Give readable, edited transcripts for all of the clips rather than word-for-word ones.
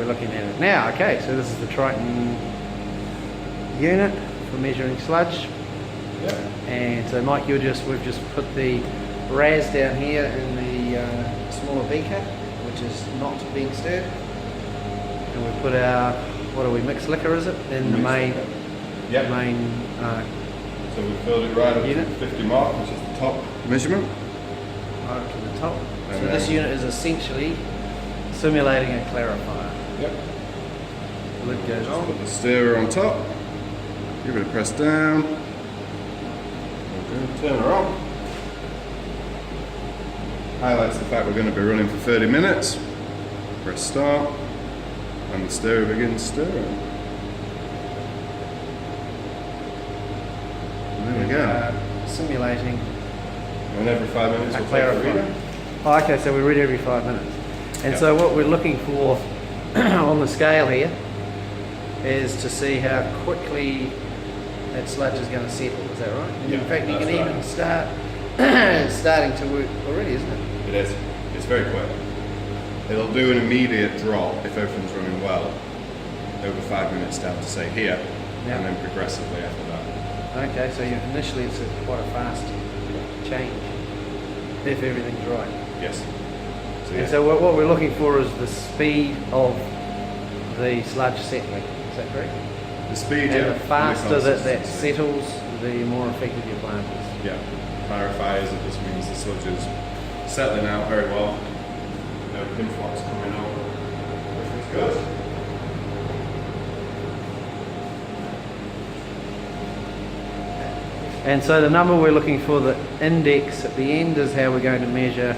we're looking at it now. Okay, so this is the Triton unit for measuring sludge. Yep. And so Mike, we've just put the RAS down here in the smaller beaker, which is not being stirred. And we put our, what do we, mixed liquor is it? In the main, yep. So we filled it right up to the 50 mark, which is the top measurement. Right up to the top. And so this unit is essentially simulating a clarifier. Yep. The lid goes on. Put the stirrer on top. Give it a press down. Okay. Turn her on. Highlights the fact we're going to be running for 30 minutes. Press start. And the stirrer begins stirring. And there we go. Simulating. And every 5 minutes we'll take a reader. Oh, okay, so we read every 5 minutes. And Yep. so what we're looking for on the scale here is to see how quickly that sludge is going to settle. Is that right? And Yeah, in fact, you can that's even right. start it's starting to work already, isn't it? It is. It's very quick. It'll do an immediate drop if everything's running well. Over 5 minutes down to say here, Yeah. and then progressively after that. Okay, so initially it's quite a fast change if everything's right. Yes. So, And yeah. so what we're looking for is the speed of the sludge settling. Is that correct? The speed, And yeah. the faster that consistency. settles, the more effective your plant is. Yeah. Clarifiers, it just means the sludge is settling out very well. No influx coming out. Everything's good. And so the number we're looking for, the index at the end, is how we're going to measure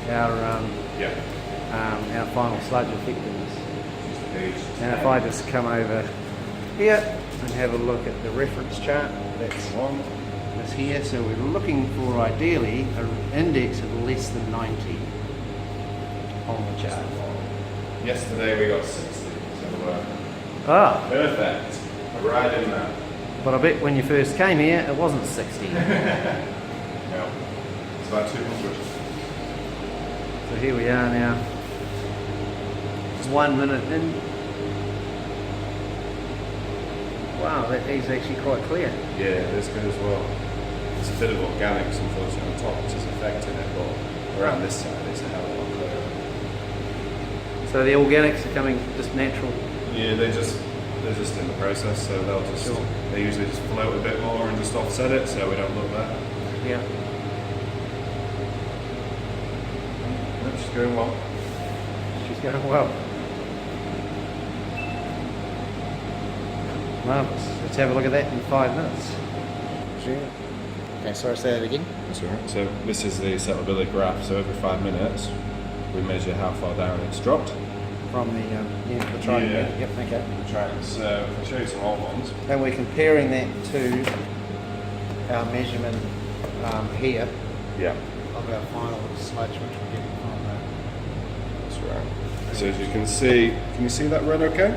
our final sludge effectiveness. And if I just come over here and have a look at the reference chart, that's here. So we're looking for ideally an index of less than 90 on the chart. Yesterday we got 60, so Ah, perfect. Right in there. but I bet when you first came here it wasn't 60. Yeah. It's about 200. So here we are now, 1 minute in. Wow, that is actually quite clear. Yeah, this good as well. It's a bit of organics unfortunately on top, which is affecting it, but around this side it's a hell of a lot clearer. So the organics are coming just natural. Yeah, they're just in the process, so they'll just they usually just float a bit more and just offset it, so we don't look there. Yeah. That's just going well. She's going well. Marvellous. Let's have a look at that in 5 minutes. Okay, sorry, say that again. That's alright. So this is the settleability graph. So every 5 minutes we measure how far down it's dropped. From the Triton. Yeah. Yep, okay. The Triton. So I'll show you some old ones. And we're comparing that to our measurement here Yeah. of our final sludge, which we're getting from That's right. So as you can you see that red okay?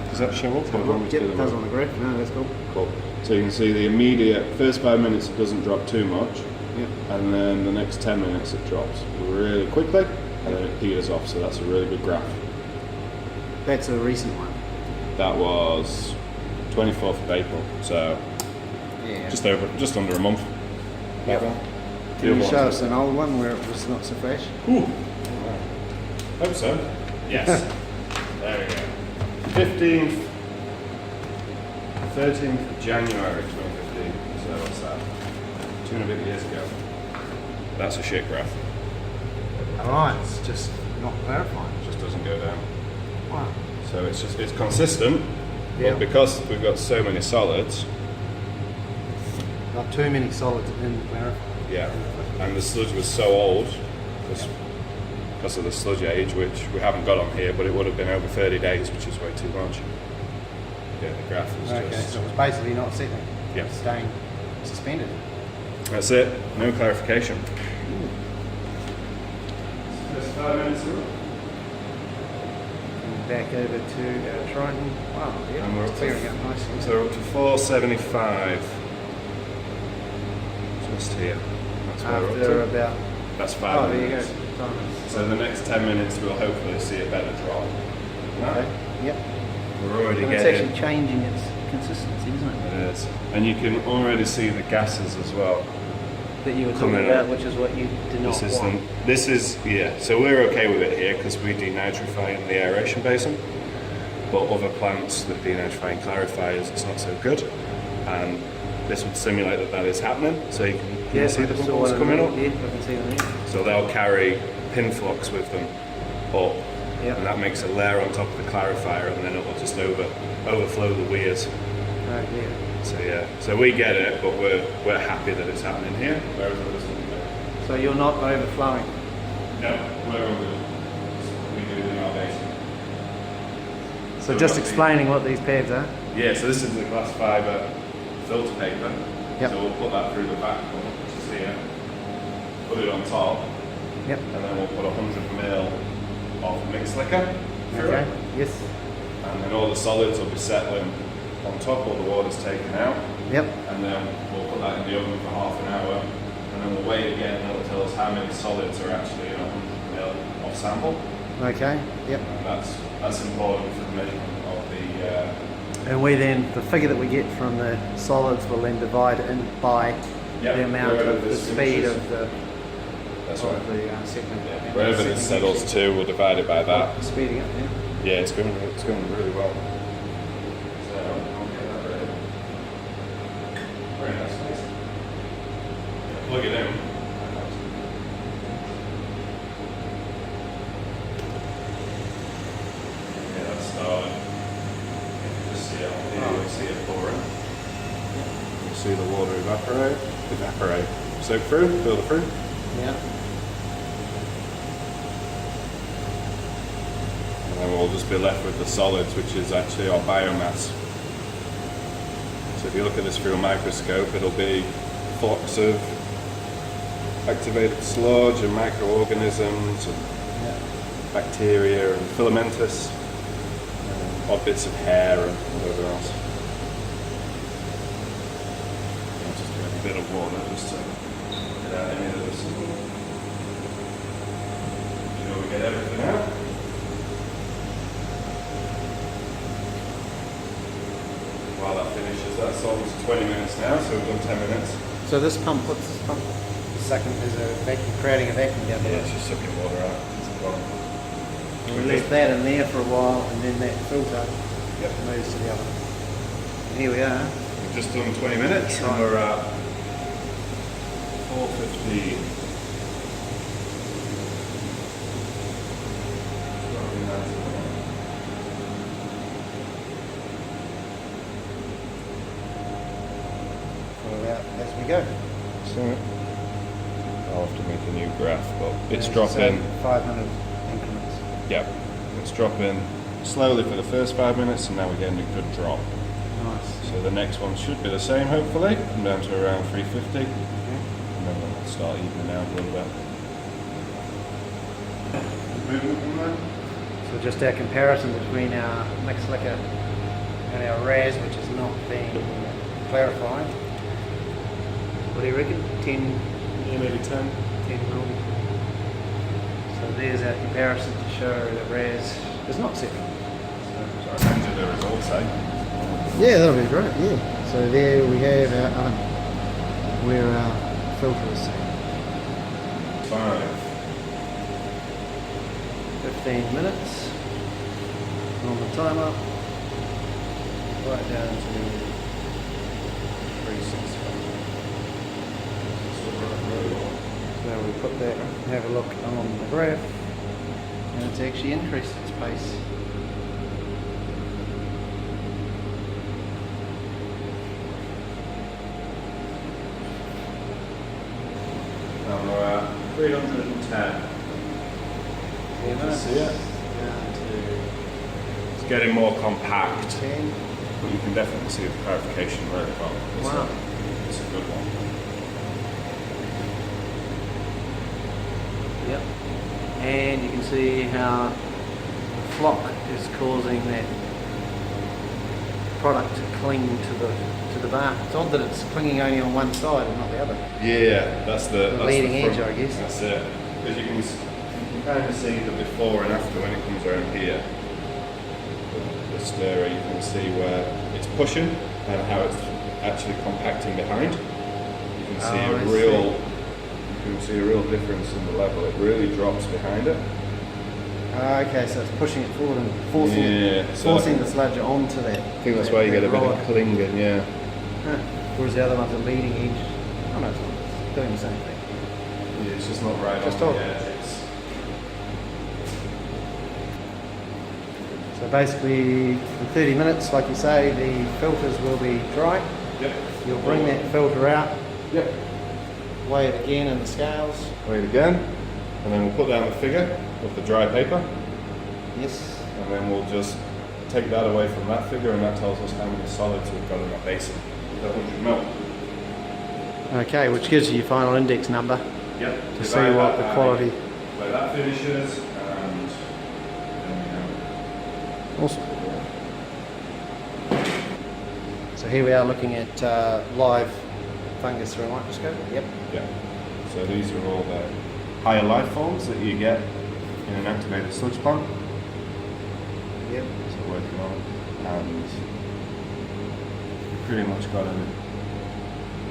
Does that show up? Or do you want me to Yep, do it the does red? on the graph. No, that's cool. Cool. So you can see the immediate first 5 minutes it doesn't drop too much, Yep. and then the next 10 minutes it drops really quickly, and then it peters off. So that's a really good graph. That's a recent one. That was 24th of April, so Yeah. just under a month. Yep. That one. Can you The other show one's- us an old one where it was not so fresh? Ooh. Hope so. Yes. There we go. 13th of January 2015. So what's that? 2.5 years ago. That's a shit graph. Alright, it's just not clarifying. It just doesn't go down. Wow. So it's consistent, Yeah. but because we've got so many solids, Not too many solids in the clarifier. yeah, and the sludge was so old, because of the sludge age, which we haven't got on here, but it would have been over 30 days, which is way too much. Yeah, the graph was Okay, just... so it was basically not settling. Yeah. It was staying suspended. That's it, no clarification. Just 5 minutes through. And back over to our Triton. Wow, yeah, And we're it's up clearing to, up nicely. so we're up to 475. Just here. That's where we're After up to. about... That's 5 Oh, there you minutes. go. Time. So the next 10 minutes we'll hopefully see a better drop. Okay. Yep. We're already And it's getting. actually changing its consistency, isn't it? It is, and you can already see the gases as well. That you were Coming talking about, up. which is what you did not want. This is yeah. So we're okay with it here because we denitrify in the aeration basin, but other plants that denitrify in clarifiers, it's not so good. And this would simulate that is happening. So you can see the bubbles coming up. Yeah, I can see them here. So they'll carry pin flux with them up, Yep. and that makes a layer on top of the clarifier, and then it will just overflow the weirs. Oh, yeah. So yeah, so we get it, but we're happy that it's happening here, whereas others don't. So you're not overflowing. No, we do in our basin. So just explaining what these pads are. Yeah, so this is the glass fibre filter paper. Yep. So we'll put that through the vacuum, which is here, put it on top, Yep. and then we'll put 100 ml of mixed liquor through Okay. it. Yes. And then all the solids will be settling on top, all the water's taken out. Yep. And then we'll put that in the oven for half an hour, and then we'll weigh it again, and it'll tell us how many solids are actually in 100 ml of sample. Okay. Yep. And that's important for the measurement of the. And we then, the figure that we get from the solids will then divide in by the amount wherever of the this speed finishes. of the That's of right. the segment. Wherever this settles to, we'll divide it by that. Speeding up, yeah. Yeah, it's going really well. So I'll get that ready. Very nice place. Plug it in. Yeah, that's started. You can just see it on here, you'll see it pouring. You'll see the water evaporate, soak through, filter through. Yeah. And then we'll just be left with the solids, which is actually our biomass. So if you look at this through a microscope, it'll be flocks of activated sludge and microorganisms and bacteria and filamentous, and odd bits of hair and whatever else. I'll just get a bit of water just to get out any of this. Make sure we get everything out. While that finishes, that's almost 20 minutes now, so we've done 10 minutes. So this pump, what's this pump? The second is a vacuum, creating a vacuum down Yeah, there. it's just sucking water out. It's the bottom. We left that in there for a while, and then that filter Yep. moves to the oven. Here we are. We've just done 20 minutes and we're at 4:15. Pull it out as we go. So I'll have to make a new graph, but it's And dropping. 500 increments. Yeah, it's dropping slowly for the first 5 minutes, and now we're getting a good drop. Nice. So the next one should be the same, hopefully. Come down to around 350, and then we'll start evening out a little bit. Movement on that? So just our comparison between our mixed liquor and our RAS, which is not being clarified. What do you reckon? 10, Yeah, maybe 10. 10 mil. So there's our comparison to show that RAS is not settling. So I'll send you the results, eh? Yeah, that'll be great, yeah. So there we have our oven where our filter is set. 15 minutes on the timer, right down to 365. So we put that, have a look on the graph, and it's actually increased its pace. And we're at 310. You can see it. Down to It's getting more compact, 10. but you can definitely see the clarification very well. Wow. It's a good one. Yep. And you can see how the flock is causing that product to cling to the bar. It's odd that it's clinging only on one side and not the other. Yeah, that's the leading the edge, front. I guess. That's it. Because you can kind of see the before and after when it comes around here. stirrer, you can see where it's pushing and how it's actually compacting behind. You can see you can see a real difference in the level. It really drops behind it. Okay, so it's pushing it forward and forcing the sludge onto that. I think that's why you get a bit of clinging, yeah. Huh. Whereas the other one's a leading edge. Oh no, it's doing the same thing. Yeah, it's just not right Just on on. the edge. So basically, in 30 minutes, like you say, the filters will be dry. Yep. You'll bring that filter out. Yep. Weigh it again in the scales. Weigh it again, and then we'll put down the figure of the dry paper. Yes. And then we'll just take that away from that figure, and that tells us how many solids we've got in that basin. The 100 ml. Okay, which gives you your final index number. Yep. To see what the quality. Where that finishes, and then we know. Awesome. So here we are looking at live fungus through a microscope. Yep. Yeah. So these are all the higher life forms that you get in an activated sludge plant. Yep. So working on it, and pretty much got an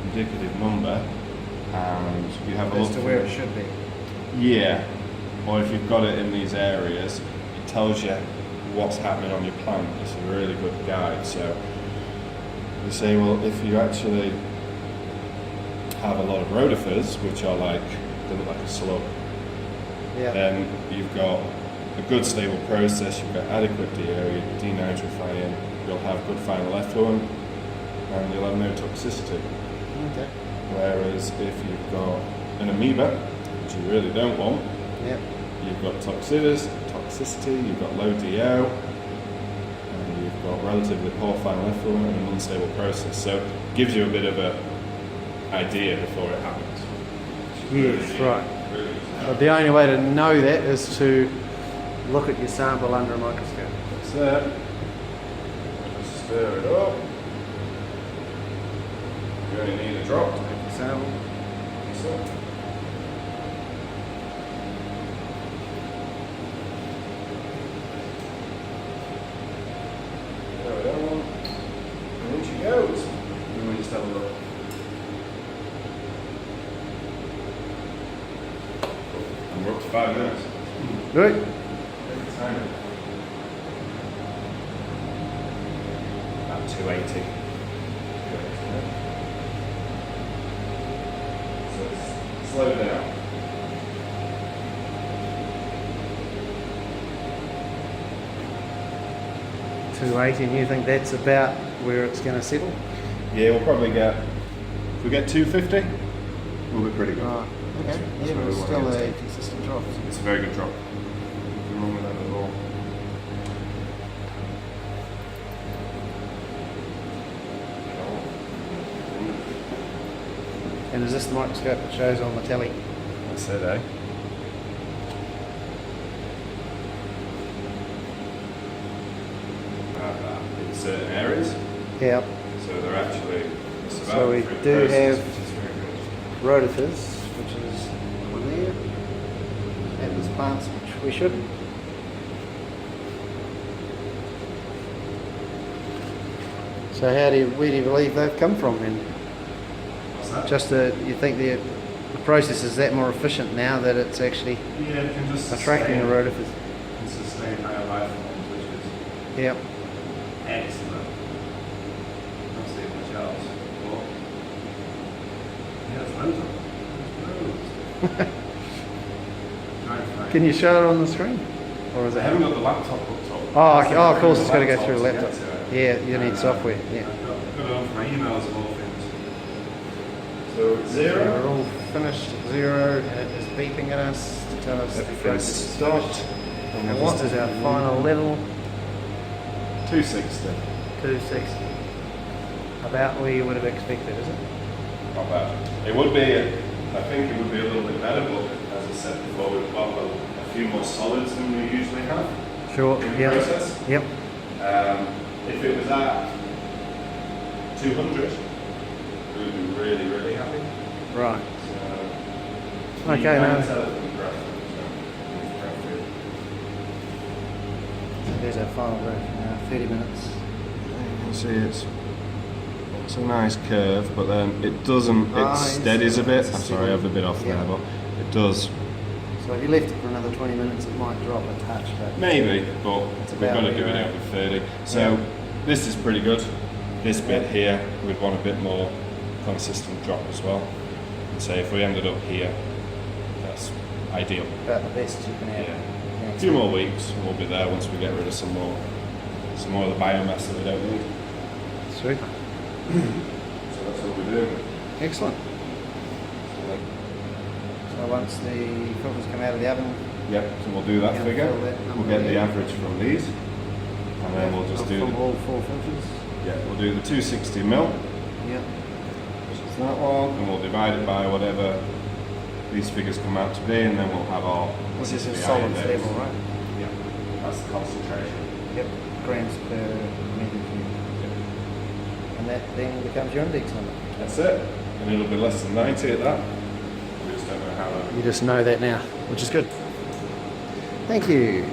indicative number, and you have a As look to where it should be. Yeah. Or if you've got it in these areas, it tells you what's happening on your plant. It's a really good guide. So you say, well, if you actually have a lot of rotifers, which are like, they look like a slug, then you've got a good stable process, you've got adequate denitrifying, you'll have good final effluent, and you'll have no toxicity. Okay. Whereas if you've got an amoeba, which you really don't want, you've got toxicity, you've got low DO, and you've got relatively poor final effluent and an unstable process. So it gives you a bit of a idea before it happens. Yes, right. But the only way to know that is to look at your sample under a microscope. That's it. Just stir it up. You only need a drop to make your sample. So. There we go. And in she goes. And we just have a look. And we're up to 5 minutes. Good. About 280. So slow down. 280, and you think that's about where it's going to settle? Yeah, we'll probably get, if we get 250, we'll be pretty good. Right. Okay. That's Yeah, where but we it's want still to get a consistent drop. It's a very good drop. Nothing wrong with that at all. And is this the microscope that shows on the telly? That's it, eh? In certain areas. Yeah. So they're actually. So we do have rotifers, which is one there, and there's plants which we shouldn't. So where do you believe they've come from then? What's that? Just you think the process is that more efficient now that it's actually Yeah, it can just attracting the rotifers? can sustain higher life forms, which is Yep. excellent. Not seeing much else. But yeah, it's mental. Can you show it on the screen? Or is I it? haven't got the laptop hooked up. Oh, okay. Oh, of course it's got to go through a to laptop. get to it. Yeah, you need software. Yeah. I've got it on for my emails of all things. So So zero. we're all finished at 0, and it is beeping at us to tell us the Everything's process is stopped. finished. And what is our final level? 260. 260. About where you would have expected, is it? Not bad. It would be, I think it would be a little bit better, but as I said before, we've got a few more solids than we usually have Sure. in the Yep. process. Yep. If it was at 200, we would be really, really happy. Right. So, Okay, you can now. tell it from the graph, so it's graph So there's our final version now, 30 minutes. You can see it's a nice curve, but then it doesn't, it steadies a bit. I'm sorry, I have a bit off there, but it does. So if you left it for another 20 minutes, it might drop a touch. But maybe, but we've got to do it out with 30. So this is pretty good. This bit here, we'd want a bit more consistent drop as well. And say if we ended up here, that's ideal. About the best you can have. Yeah. A few more weeks, and we'll be there once we get rid of some more of the biomass that we don't need. Sweet. So that's what we do. Excellent. So once the filters come out of the oven, yep, so we'll do that Yeah, figure. fill that We'll number get the there. average from these, and then we'll just do from the, all 4 filters. yeah, we'll do the 260 mil, Yep. which is that one, and we'll divide it by whatever these figures come out to be, and then we'll have our. This is a the solid iron days. level, right? Yeah, that's the concentration. Yep. Grams per meter cube. And that then becomes your index number. That's it, and it'll be less than 90 at that. We just don't know how. You just know that now, which is good. Thank you.